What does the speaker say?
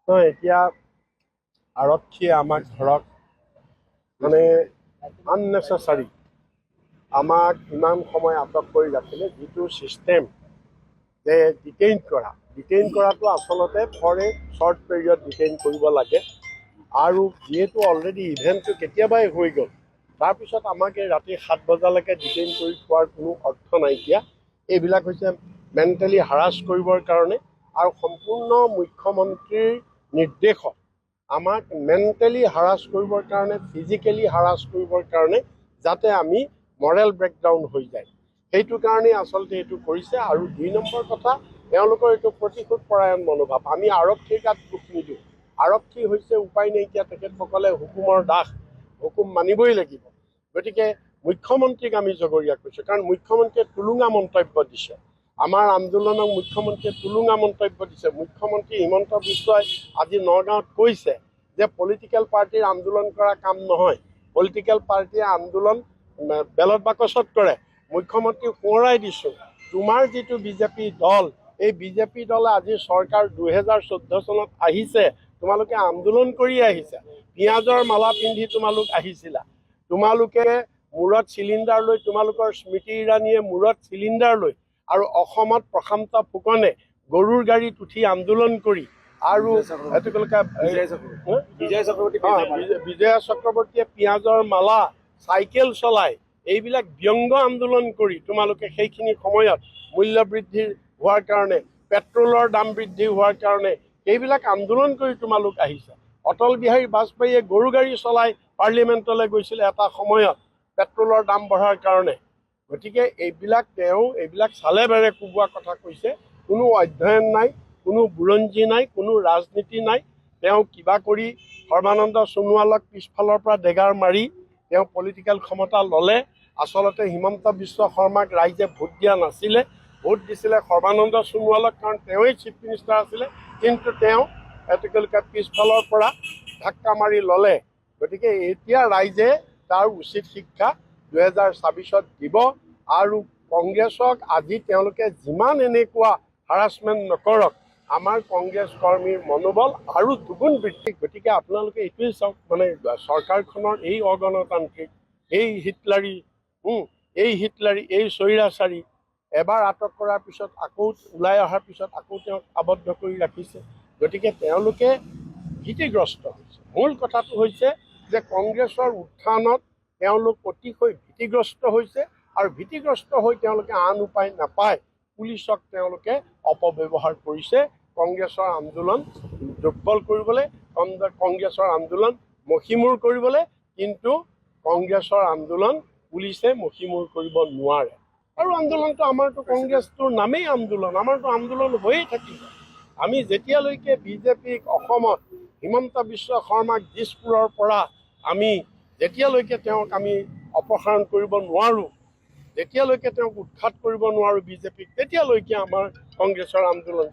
এতিয়া আৰক্ষীয়ে আমাক ধৰক মানে আননেচেচাৰী আমাক ইমান সময় আটক কৰি ৰাখিলে, যিটো ছিষ্টেম যে ডিটেইন কৰাটো আচলতে for a short period detain কৰিব লাগে। আৰু যিহেতু অলৰেডি ইভেণ্টটো কেতিয়াবাই হৈ গ'ল, তাৰপিছত আমাক এই ৰাতি 7 বজালৈকে ডিটেইন কৰি থোৱাৰ কোনো অৰ্থ নাইকিয়া। এইবিলাক হৈছে মেণ্টেলি হাৰাছ কৰিবৰ কাৰণে, আৰু সম্পূৰ্ণ মুখ্যমন্ত্ৰীৰ নিৰ্দেশত আমাক মেণ্টেলি হাৰাছ কৰিবৰ কাৰণে, ফিজিকেলি হাৰাছ কৰিবৰ কাৰণে, যাতে আমি মৰেল ব্ৰেকডাউন হৈ যায়, সেইটো কাৰণেই আচলতে এইটো কৰিছে। আৰু 2 নম্বৰ কথা, তেওঁলোকৰ এইটো প্ৰতিশোধ পৰায়ণ মনোভাৱ। আমি আৰক্ষীৰ গাত দুখ নিদিওঁ। আৰক্ষী হৈছে উপায় নাইকিয়া, তেখেতসকলে হুকুমৰ দাস, হুকুম মানিবই লাগিব। গতিকে মুখ্যমন্ত্ৰীক আমি জগৰীয়া কৰিছোঁ, কাৰণ মুখ্যমন্ত্ৰীয়ে টুলুঙা মন্তব্য দিছে। আমাৰ আন্দোলনক মুখ্যমন্ত্ৰীয়ে টুলুঙা মন্তব্য দিছে। মুখ্যমন্ত্ৰী হিমন্ত বিশ্বই আজি নগাঁৱত কৈছে যে পলিটিকেল পাৰ্টিৰ আন্দোলন কৰা কাম নহয়, পলিটিকেল পাৰ্টিয়ে আন্দোলন বেলট বাকচত কৰে। মুখ্যমন্ত্ৰীক সোঁৱৰাই দিছোঁ, তোমাৰ যিটো বিজেপি দল, এই বিজেপি দলে আজি চৰকাৰ 2014 চনত আহিছে, তোমালোকে আন্দোলন কৰি আহিছা, পিঁয়াজৰ মালা পিন্ধি তোমালোক আহিছিলা, তোমালোকে মূৰত চিলিণ্ডাৰ লৈ, তোমালোকৰ স্মৃতি ইৰাণীয়ে মূৰত চিলিণ্ডাৰ লৈ, আৰু অসমত প্ৰশান্ত ফুকনে গৰুৰ গাড়ীত উঠি আন্দোলন কৰি, আৰু বিজয়া চক্ৰৱৰ্তীয়ে পিঁয়াজৰ মালা, চাইকেল চলাই, এইবিলাক ব্যংগ আন্দোলন কৰি তোমালোকে সেইখিনি সময়ত মূল্য বৃদ্ধি হোৱাৰ কাৰণে, পেট্ৰলৰ দাম বৃদ্ধি হোৱাৰ কাৰণে এইবিলাক আন্দোলন কৰি তোমালোক আহিছা। অটল বিহাৰী বাজপেয়ীয়ে গৰু গাড়ী চলাই পাৰ্লিমেণ্টলৈ গৈছিলে এটা সময়ত পেট্ৰলৰ দাম বঢ়াৰ কাৰণে। গতিকে এইবিলাক চালে বেৰে কোবোৱা কথা কৈছে। কোনো অধ্যয়ন নাই, কোনো বুৰঞ্জী নাই, কোনো ৰাজনীতি নাই। তেওঁ কিবা কৰি সৰ্বানন্দ সোণোৱালক পিছফালৰ পৰা ডেগাৰ মাৰি তেওঁ পলিটিকেল ক্ষমতা ল'লে। আচলতে হিমন্ত বিশ্ব শৰ্মাক ৰাইজে ভোট দিয়া নাছিলে, ভোট দিছিলে সৰ্বানন্দ সোণোৱালক, কাৰণ তেওঁৱেই চিফ মিনিষ্টাৰ আছিলে, কিন্তু তেওঁ পিছফালৰ পৰা ধাক্কা মাৰি ল'লে। গতিকে এতিয়া ৰাইজে তাৰ উচিত শিক্ষা 2024ত দিব। আৰু কংগ্ৰেছক আজি তেওঁলোকে যিমান এনেকুৱা হাৰাছমেণ্ট নকৰক, আমাৰ কংগ্ৰেছ কৰ্মীৰ মনোবল আৰু দুগুণ বৃদ্ধি। গতিকে আপোনালোকে এইটোৱেই চাওক, মানে চৰকাৰখনৰ এই অগণতান্ত্ৰিক, এই হিটলাৰী, এই স্বৈৰাচাৰী, এবাৰ আটক কৰাৰ পিছত আকৌ ওলাই অহাৰ পিছত আকৌ তেওঁক আবদ্ধ কৰি ৰাখিছে। গতিকে তেওঁলোকে ভীতিগ্ৰস্ত হৈছে। মূল কথাটো হৈছে যে কংগ্ৰেছৰ উত্থানত তেওঁলোক অতিশয় ভীতিগ্ৰস্ত হৈছে, আৰু ভীতিগ্ৰস্ত হৈ তেওঁলোকে আন উপায় নাপায় পুলিচক তেওঁলোকে অপব্যৱহাৰ কৰিছে কংগ্ৰেছৰ আন্দোলন দুৰ্বল কৰিবলৈ, কংগ্ৰেছৰ আন্দোলন মষিমূৰ কৰিবলৈ। কিন্তু কংগ্ৰেছৰ আন্দোলন পুলিচে মষিমূৰ কৰিব নোৱাৰে। আৰু আন্দোলনটো আমাৰতো কংগ্ৰেছটোৰ নামেই আন্দোলন, আমাৰতো আন্দোলন হৈয়ে থাকিব। আমি যেতিয়ালৈকে বিজেপিক অসমত হিমন্ত বিশ্ব শৰ্মাক দিছপুৰৰ পৰা আমি যেতিয়ালৈকে তেওঁক আমি অপসাৰণ কৰিব নোৱাৰোঁ, যেতিয়ালৈকে তেওঁক উৎখাত কৰিব নোৱাৰোঁ বিজেপিক, তেতিয়ালৈকে আমাৰ কংগ্ৰেছৰ আন্দোলন